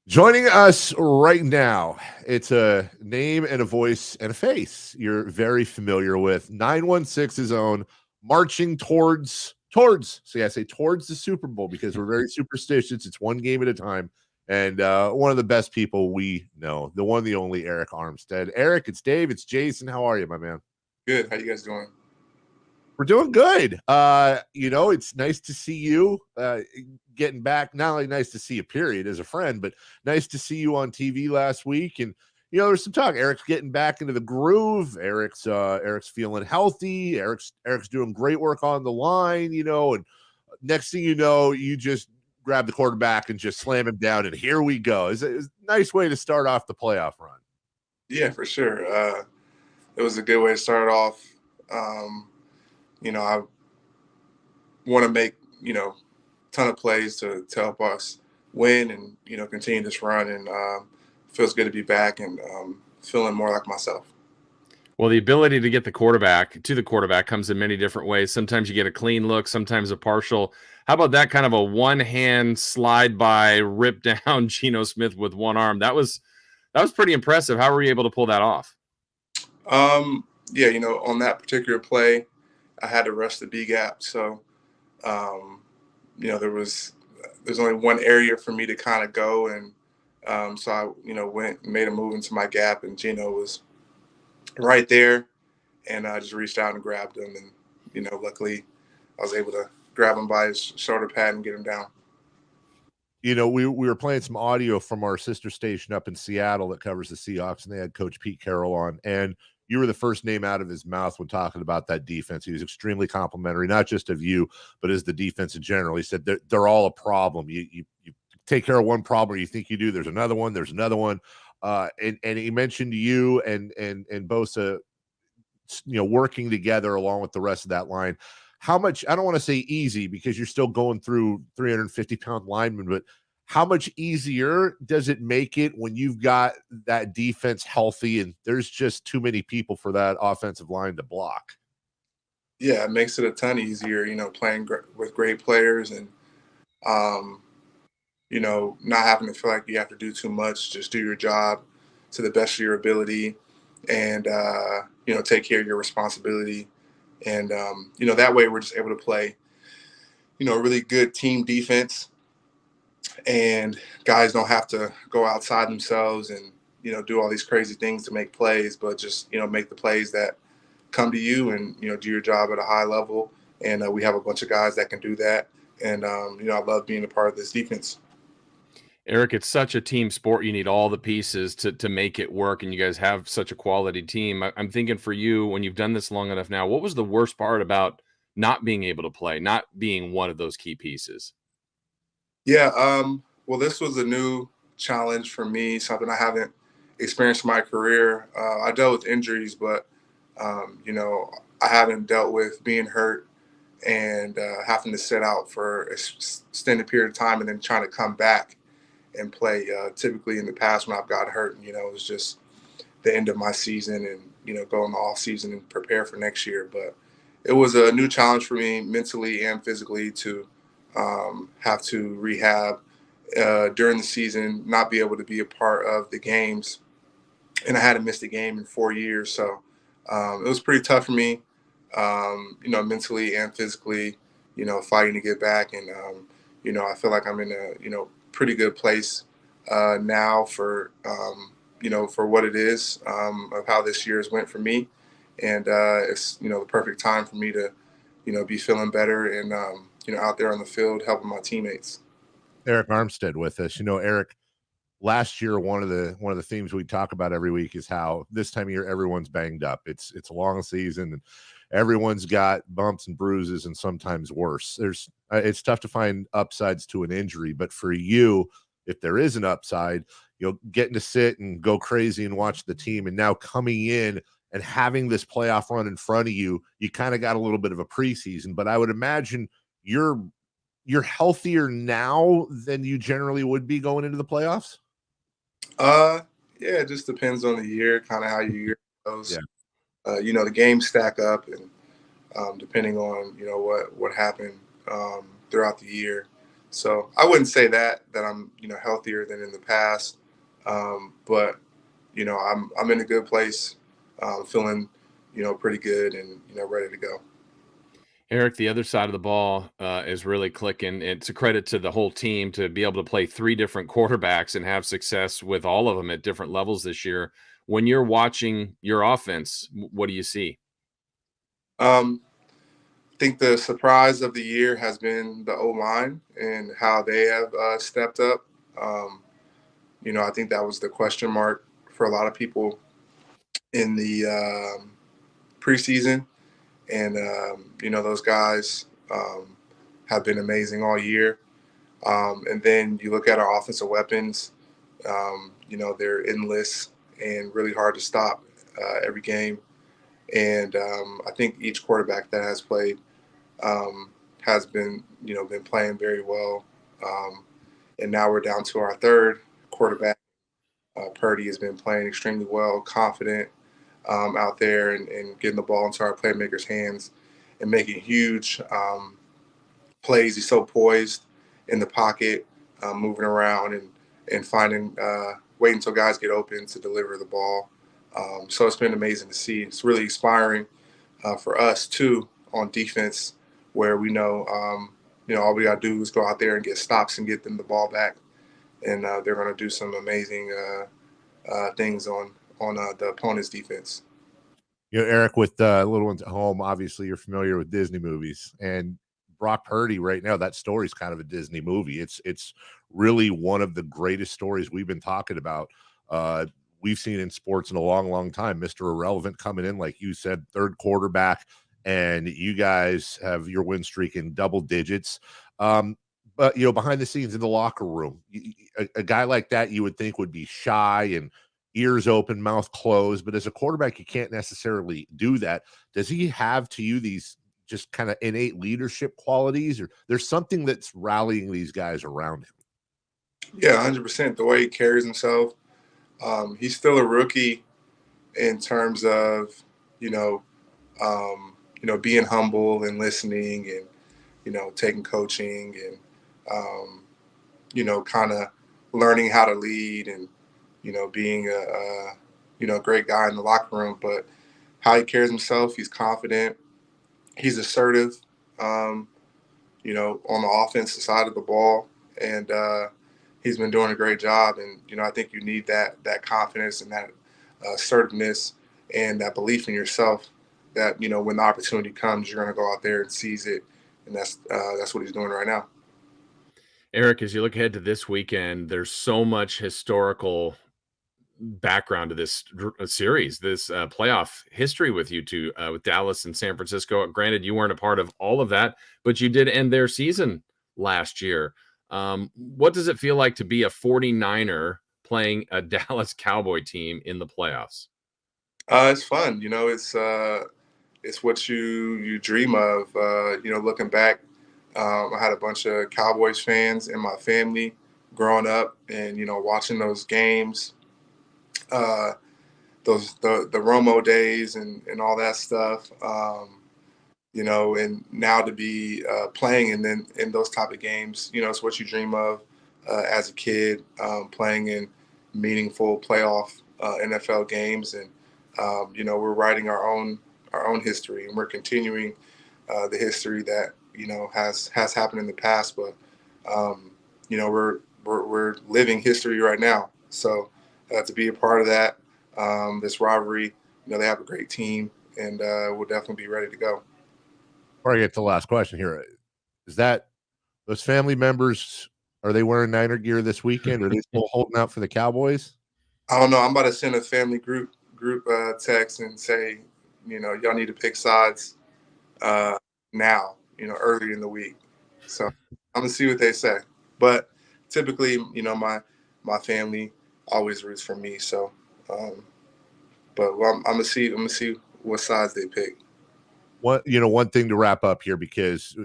Joining us right now, it's a name and a voice and a face you're very familiar with. 916's own, marching towards. See, I say towards the Super Bowl because we're very superstitious. It's one game at a time. And one of the best people we know, the one, the only Arik Armstead. Arik, it's Dave, it's Jason. How are you, my man? Good. How you guys doing? We're doing good. It's nice to see you getting back. Not only nice to see you, period, as a friend, but nice to see you on TV last week. And there's some talk. Eric's getting back into the groove. Eric's feeling healthy. Eric's doing great work on the line. And next thing you know, you just grab the quarterback and just slam him down, and here we go. It's a nice way to start off the playoff run. Yeah, for sure. It was a good way to start off. I want to make, a ton of plays to help us win and, continue this run. And feels good to be back and feeling more like myself. Well, the ability to get the quarterback comes in many different ways. Sometimes you get a clean look, sometimes a partial. How about that kind of a one-hand slide by, rip down Geno Smith with one arm? That was pretty impressive. How were you able to pull that off? On that particular play, I had to rush the B gap. So, there's only one area for me to kind of go. And so I, went and made a move into my gap, and Geno was right there. And I just reached out and grabbed him. And, luckily I was able to grab him by his shoulder pad and get him down. We were playing some audio from our sister station up in Seattle that covers the Seahawks, and they had Coach Pete Carroll on. And you were the first name out of his mouth when talking about that defense. He was extremely complimentary, not just of you, but as the defense in general. He said they're all a problem. You take care of one problem, or you think you do. There's another one. And he mentioned you and Bosa, working together along with the rest of that line. How much, I don't want to say easy because you're still going through 350-pound linemen, but how much easier does it make it when you've got that defense healthy and there's just too many people for that offensive line to block? Yeah, it makes it a ton easier, playing with great players and, not having to feel like you have to do too much. Just do your job to the best of your ability and, take care of your responsibility. And, that way we're just able to play, really good team defense, and guys don't have to go outside themselves and, do all these crazy things to make plays, but just, make the plays that come to you and, do your job at a high level. And we have a bunch of guys that can do that. And, I love being a part of this defense. Arik, it's such a team sport. You need all the pieces to make it work, and you guys have such a quality team. I'm thinking for you, when you've done this long enough now, what was the worst part about not being able to play, not being one of those key pieces? Yeah, well, this was a new challenge for me, something I haven't experienced in my career. I dealt with injuries, but, I haven't dealt with being hurt and having to sit out for an extended period of time and then trying to come back and play. Typically in the past when I've got hurt, it was just the end of my season and, go in the off season and prepare for next year. But it was a new challenge for me mentally and physically to have to rehab during the season, not be able to be a part of the games. And I hadn't missed a game in 4 years. So it was pretty tough for me, mentally and physically, fighting to get back. And, I feel like I'm in a, pretty good place now for, for what it is of how this year has went for me. And it's, the perfect time for me to, be feeling better and, out there on the field helping my teammates. Arik Armstead with us. Arik, last year, one of the themes we talk about every week is how this time of year everyone's banged up. It's a long season and everyone's got bumps and bruises and sometimes worse. It's tough to find upsides to an injury, but for you, if there is an upside, getting to sit and go crazy and watch the team, and now coming in and having this playoff run in front of you, you kind of got a little bit of a preseason. But I would imagine you're healthier now than you generally would be going into the playoffs. Yeah, it just depends on the year, kind of how your year goes. Yeah. The games stack up, and depending on what happened throughout the year, So I wouldn't say that I'm, healthier than in the past. But, I'm in a good place, feeling, pretty good and, ready to go. Eric, the other side of the ball is really clicking. It's a credit to the whole team to be able to play three different quarterbacks and have success with all of them at different levels this year. When you're watching your offense, what do you see? I think the surprise of the year has been the O-line and how they have stepped up. Um, I think that was the question mark for a lot of people in the preseason. And, those guys have been amazing all year. And then you look at our offensive weapons, they're endless and really hard to stop every game. And I think each quarterback that has played has been playing very well. And now we're down to our third quarterback. Purdy has been playing extremely well, confident out there and getting the ball into our playmakers' hands and making huge plays. He's so poised in the pocket, moving around and finding, waiting until guys get open to deliver the ball. So it's been amazing to see. It's really inspiring for us too on defense, where we know, all we got to do is go out there and get stops and get them the ball back, and they're going to do some amazing things on the opponent's defense. Eric, with little ones at home, obviously you're familiar with Disney movies, and Brock Purdy right now, that story's kind of a Disney movie. It's really one of the greatest stories we've been talking about. We've seen in sports in a long, long time. Mr. Irrelevant coming in, like you said, third quarterback, and you guys have your win streak in double digits. But behind the scenes in the locker room, a guy like that you would think would be shy and ears open, mouth closed. But as a quarterback, you can't necessarily do that. Does he have to you these just kind of innate leadership qualities, or there's something that's rallying these guys around him? Yeah, 100%. The way he carries himself. He's still a rookie in terms of, being humble and listening and, taking coaching and, kind of learning how to lead and, being a great guy in the locker room. But how he carries himself, he's confident, he's assertive, on the offensive side of the ball. And he's been doing a great job. And, I think you need that confidence and that assertiveness and that belief in yourself that, when the opportunity comes, you're going to go out there and seize it. And that's what he's doing right now. Eric, as you look ahead to this weekend, there's so much historical background to this series, this playoff history with you two, with Dallas and San Francisco. Granted, you weren't a part of all of that, but you did end their season last year. What does it feel like to be a 49er playing a Dallas Cowboy team in the playoffs? It's fun. It's what you dream of. Looking back, I had a bunch of Cowboys fans in my family growing up and, watching those games, the Romo days and all that stuff. And now to be playing in those type of games, it's what you dream of as a kid, playing in meaningful playoff NFL games. And, we're writing our own history, and we're continuing the history that, has happened in the past. But, we're living history right now. So to be a part of that, this rivalry, they have a great team, and we'll definitely be ready to go. Before I get to the last question here, is that those family members, are they wearing Niner gear this weekend? Are they still holding out for the Cowboys? I don't know. I'm about to send a family group text and say, y'all need to pick sides now, early in the week. So I'm gonna see what they say. But typically, my family always roots for me. So, but I'm gonna see what sides they pick. One thing to wrap up here, because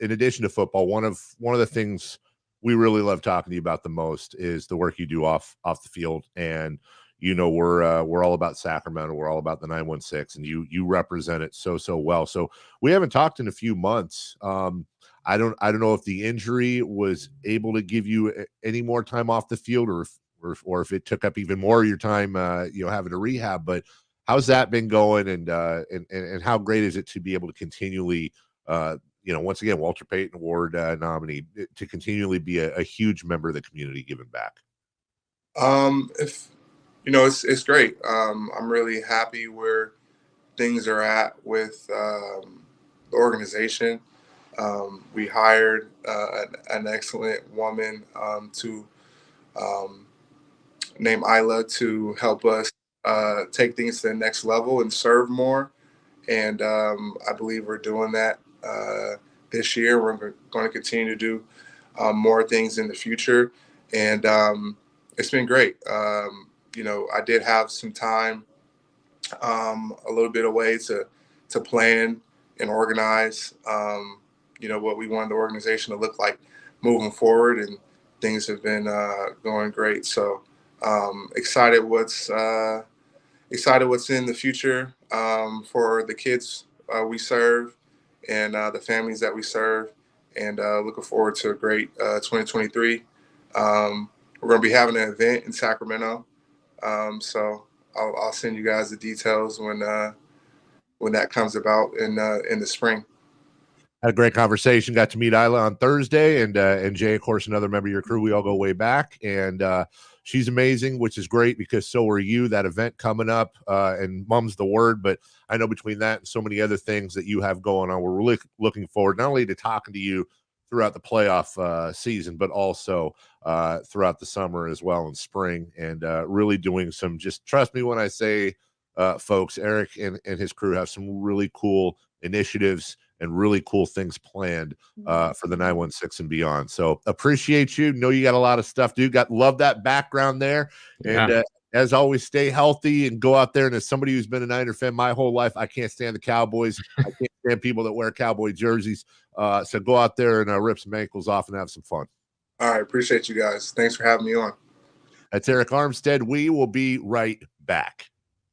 in addition to football, one of the things we really love talking to you about the most is the work you do off the field. And we're all about Sacramento, we're all about the 916, and you represent it so well. So we haven't talked in a few months. I don't know if the injury was able to give you any more time off the field, or if it took up even more of your time, having to rehab. But how's that been going, and how great is it to be able to continually, once again, Walter Payton Award nominee, to continually be a huge member of the community giving back? If it's great. I'm really happy where things are at with the organization. We hired an excellent woman to named Isla to help us take things to the next level and serve more. And I believe we're doing that this year. We're going to continue to do more things in the future. And it's been great. I did have some time, a little bit away to plan and organize, what we wanted the organization to look like moving forward. And things have been going great. So excited what's in the future for the kids we serve and the families that we serve, and looking forward to a great 2023. We're going to be having an event in Sacramento, so I'll send you guys the details when that comes about in the spring. Had a great conversation. Got to meet Isla on Thursday, and Jay, of course, another member of your crew. We all go way back, and she's amazing, which is great because so are you. That event coming up, and Mum's the word, but I know between that and so many other things that you have going on, we're really looking forward not only to talking to you throughout the playoff season, but also throughout the summer as well, and spring, and really doing some, just trust me when I say, folks, Arik and his crew have some really cool initiatives and really cool things planned for the 916 and beyond. So appreciate you. Know you got a lot of stuff, dude. Love that background there. And as always, stay healthy and go out there. And as somebody who's been a Niner fan my whole life, I can't stand the Cowboys. I can't stand people that wear Cowboy jerseys. So go out there and rip some ankles off and have some fun. All right. Appreciate you guys. Thanks for having me on. That's Arik Armstead. We will be right back.